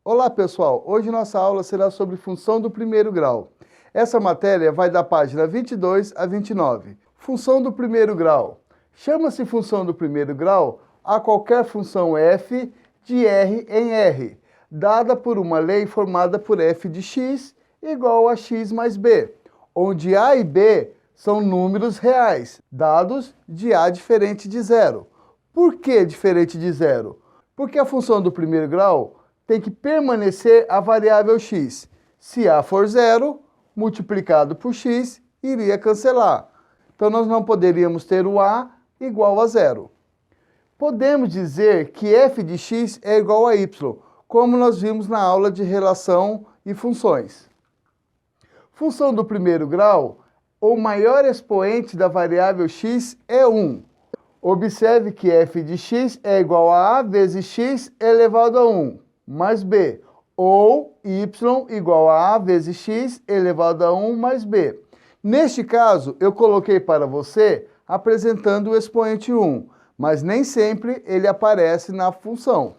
Olá pessoal, hoje nossa aula será sobre função do primeiro grau. Essa matéria vai da página 22 a 29. Função do primeiro grau. Chama-se função do primeiro grau a qualquer função f de R em R, dada por uma lei formada por f de x igual a x mais b, onde a e b são números reais, dados de a diferente de zero. Por que diferente de zero? Porque a função do primeiro grau tem que permanecer a variável x. Se a for zero, multiplicado por x, iria cancelar. Então, nós não poderíamos ter o a igual a zero. Podemos dizer que f de x é igual a y, como nós vimos na aula de relação e funções. Função do primeiro grau, o maior expoente da variável x é 1. Observe que f de x é igual a vezes x elevado a 1, mais b, ou y igual a vezes x elevado a 1 mais b. Neste caso, eu coloquei para você apresentando o expoente 1, mas nem sempre ele aparece na função.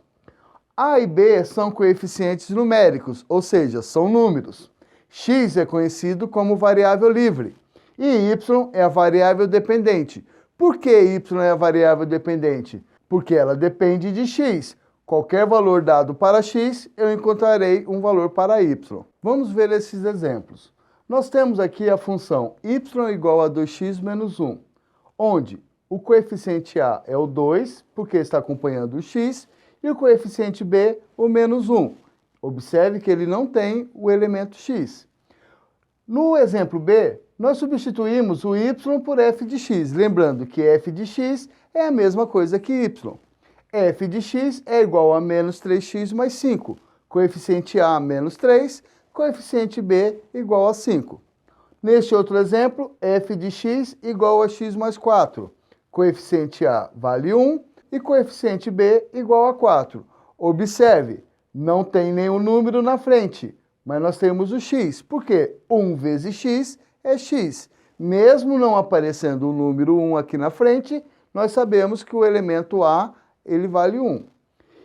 A e b são coeficientes numéricos, ou seja, são números. X é conhecido como variável livre e y é a variável dependente. Por que y é a variável dependente? Porque ela depende de x. Qualquer valor dado para x, eu encontrarei um valor para y. Vamos ver esses exemplos. Nós temos aqui a função y igual a 2x menos 1, onde o coeficiente a é o 2, porque está acompanhando o x, e o coeficiente b, o menos 1. Observe que ele não tem o elemento x. No exemplo b, nós substituímos o y por f de x, lembrando que f de x é a mesma coisa que y. F de x é igual a menos 3x mais 5, coeficiente a menos 3, coeficiente b igual a 5. Neste outro exemplo, f de x igual a x mais 4, coeficiente a vale 1 e coeficiente b igual a 4. Observe, não tem nenhum número na frente, mas nós temos o x, porque 1 vezes x é x. Mesmo não aparecendo o número 1 aqui na frente, nós sabemos que o elemento a ele vale 1.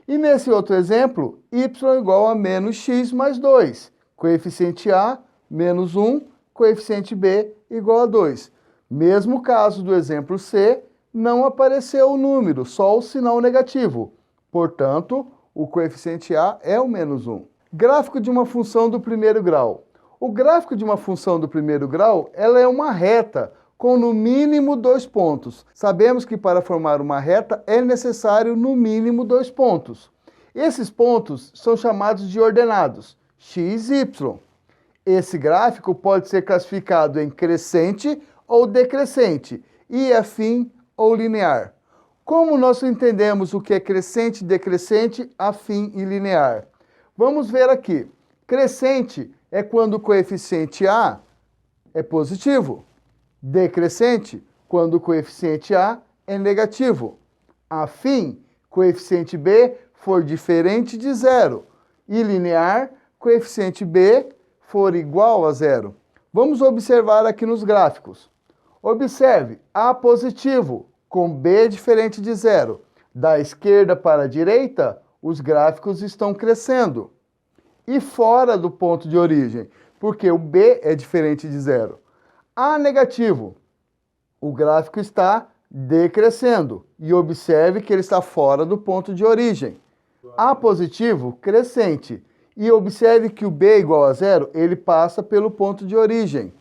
E nesse outro exemplo, y igual a menos x mais 2, coeficiente a menos 1, coeficiente b igual a 2. Mesmo caso do exemplo c, não apareceu o número, só o sinal negativo. Portanto, o coeficiente a é o menos 1. Gráfico de uma função do primeiro grau. O gráfico de uma função do primeiro grau, ela é uma reta com no mínimo 2 pontos. Sabemos que para formar uma reta é necessário no mínimo 2 pontos. Esses pontos são chamados de ordenados, x e y. Esse gráfico pode ser classificado em crescente ou decrescente, e afim ou linear. Como nós entendemos o que é crescente, decrescente, afim e linear? Vamos ver aqui. Crescente é quando o coeficiente a é positivo. Decrescente, quando o coeficiente a é negativo. Afim, coeficiente b for diferente de zero. E linear, coeficiente b for igual a zero. Vamos observar aqui nos gráficos. Observe, a positivo, com b diferente de zero. Da esquerda para a direita, os gráficos estão crescendo. E fora do ponto de origem, porque o b é diferente de zero. A negativo, o gráfico está decrescendo e observe que ele está fora do ponto de origem. A positivo, crescente, e observe que o b é igual a zero, ele passa pelo ponto de origem.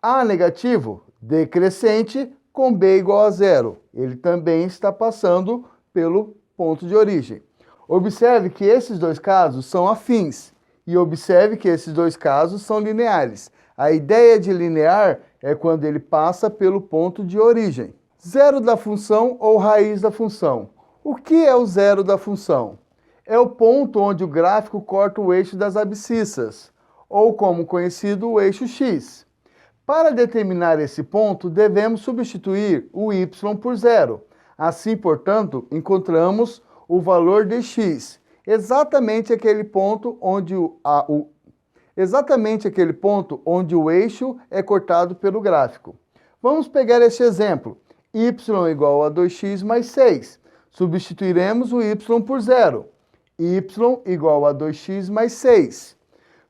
A negativo, decrescente, com b igual a zero, ele também está passando pelo ponto de origem. Observe que esses dois casos são afins e observe que esses dois casos são lineares. A ideia de linear é quando ele passa pelo ponto de origem. Zero da função ou raiz da função. O que é o zero da função? É o ponto onde o gráfico corta o eixo das abscissas, ou como conhecido, o eixo x. Para determinar esse ponto, devemos substituir o y por zero. Assim, portanto, encontramos o valor de x, exatamente aquele ponto onde o eixo é cortado pelo gráfico. Vamos pegar este exemplo, y igual a 2x mais 6. Substituiremos o y por zero. y igual a 2x mais 6.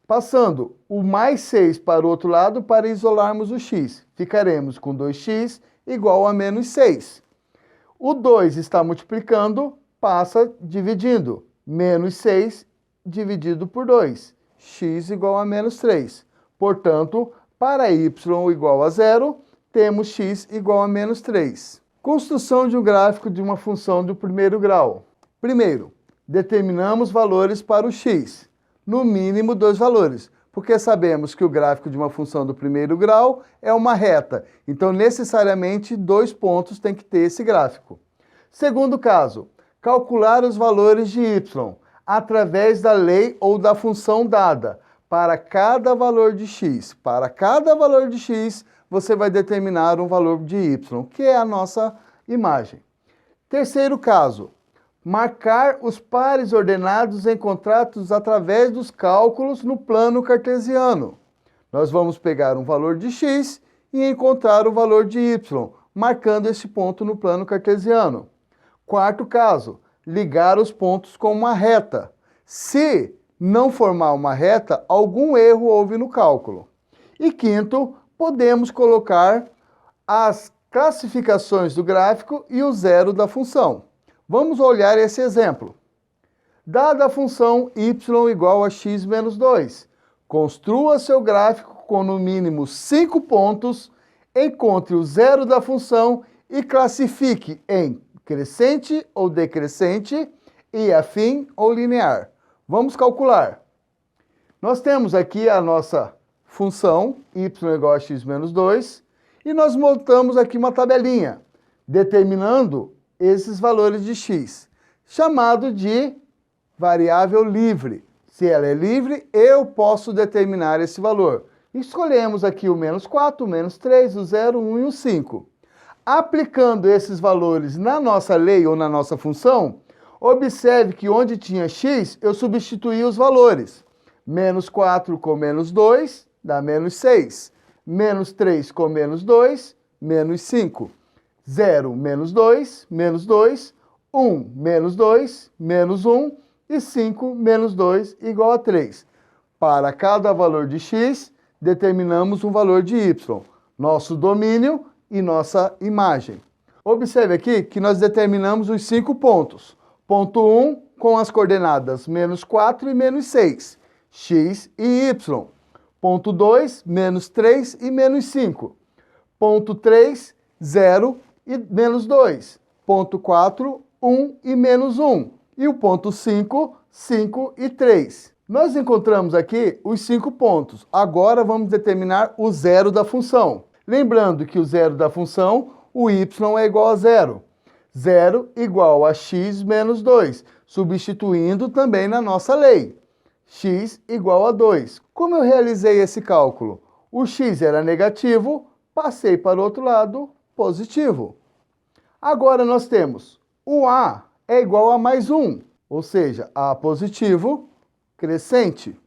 Passando o mais 6 para o outro lado para isolarmos o x. Ficaremos com 2x igual a menos 6. O 2 está multiplicando, passa dividindo. Menos 6 dividido por 2. X igual a menos 3. Portanto, para y igual a 0, temos x igual a menos 3. Construção de um gráfico de uma função do primeiro grau. Primeiro, determinamos valores para o x. No mínimo 2 valores, porque sabemos que o gráfico de uma função do primeiro grau é uma reta. Então, necessariamente, 2 pontos tem que ter esse gráfico. Segundo caso, calcular os valores de y através da lei ou da função dada para cada valor de x. Para cada valor de x, você vai determinar um valor de y, que é a nossa imagem. Terceiro caso, marcar os pares ordenados encontrados através dos cálculos no plano cartesiano. Nós vamos pegar um valor de x e encontrar o valor de y, marcando esse ponto no plano cartesiano. Quarto caso, ligar os pontos com uma reta. Se não formar uma reta, algum erro houve no cálculo. E quinto, podemos colocar as classificações do gráfico e o zero da função. Vamos olhar esse exemplo. Dada a função y igual a x menos 2, construa seu gráfico com no mínimo 5 pontos, encontre o zero da função e classifique em crescente ou decrescente e afim ou linear. Vamos calcular. Nós temos aqui a nossa função y igual a x menos 2 e nós montamos aqui uma tabelinha, determinando esses valores de x, chamado de variável livre. Se ela é livre, eu posso determinar esse valor. Escolhemos aqui o menos 4, o menos 3, o 0, o 1 e o 5. Aplicando esses valores na nossa lei ou na nossa função, observe que onde tinha x, eu substituí os valores. Menos 4 com menos 2 dá menos 6. Menos 3 com menos 2, menos 5. 0, menos 2, 1, menos 2, menos 1 e 5, menos 2 igual a 3. Para cada valor de x, determinamos um valor de y, nosso domínio e nossa imagem. Observe aqui que nós determinamos os 5 pontos. Ponto 1 com as coordenadas menos 4 e menos 6, x e y. Ponto 2, menos 3 e menos 5. Ponto 3, 0 e menos 2. Ponto 4, 1 e menos 1. E o ponto 5, 5 e 3. Nós encontramos aqui os 5 pontos. Agora vamos determinar o zero da função. Lembrando que o zero da função, o y é igual a 0. 0 igual a x menos 2, substituindo também na nossa lei. X igual a 2. Como eu realizei esse cálculo? O x era negativo, passei para o outro lado, positivo. Agora nós temos o A é igual a mais 1, ou seja, A positivo, crescente.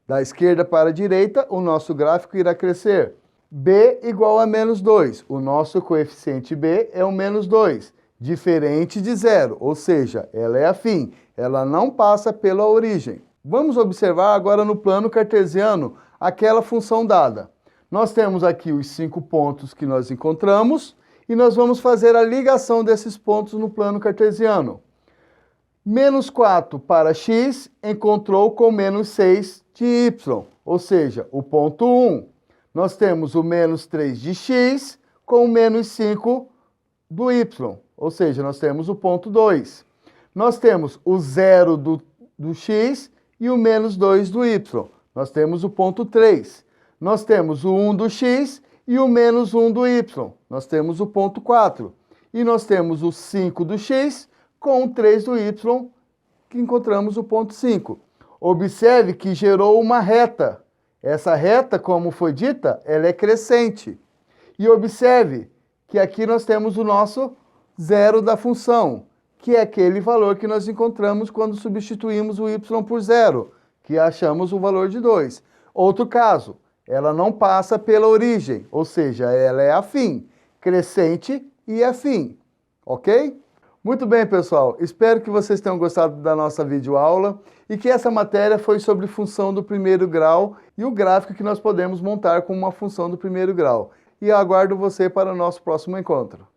Da esquerda para a direita, o nosso gráfico irá crescer. B igual a menos 2, o nosso coeficiente B é o menos 2, diferente de 0, ou seja, ela é afim, ela não passa pela origem. Vamos observar agora no plano cartesiano aquela função dada. Nós temos aqui os 5 pontos que nós encontramos e nós vamos fazer a ligação desses pontos no plano cartesiano. Menos 4 para x encontrou com menos 6 de y, ou seja, o ponto 1. Nós temos o menos 3 de x com o menos 5 do y, ou seja, nós temos o ponto 2. Nós temos o 0 do x e o menos 2 do y. Nós temos o ponto 3. Nós temos o 1 do x e o menos 1 do y. Nós temos o ponto 4. E nós temos o 5 do x com o 3 do y, que encontramos o ponto 5. Observe que gerou uma reta. Essa reta, como foi dita, ela é crescente. E observe que aqui nós temos o nosso zero da função, que é aquele valor que nós encontramos quando substituímos o y por zero, que achamos o valor de 2. Outro caso, ela não passa pela origem, ou seja, ela é afim, crescente e afim, ok? Muito bem, pessoal. Espero que vocês tenham gostado da nossa videoaula e que essa matéria foi sobre função do primeiro grau e o gráfico que nós podemos montar com uma função do primeiro grau. E aguardo você para o nosso próximo encontro.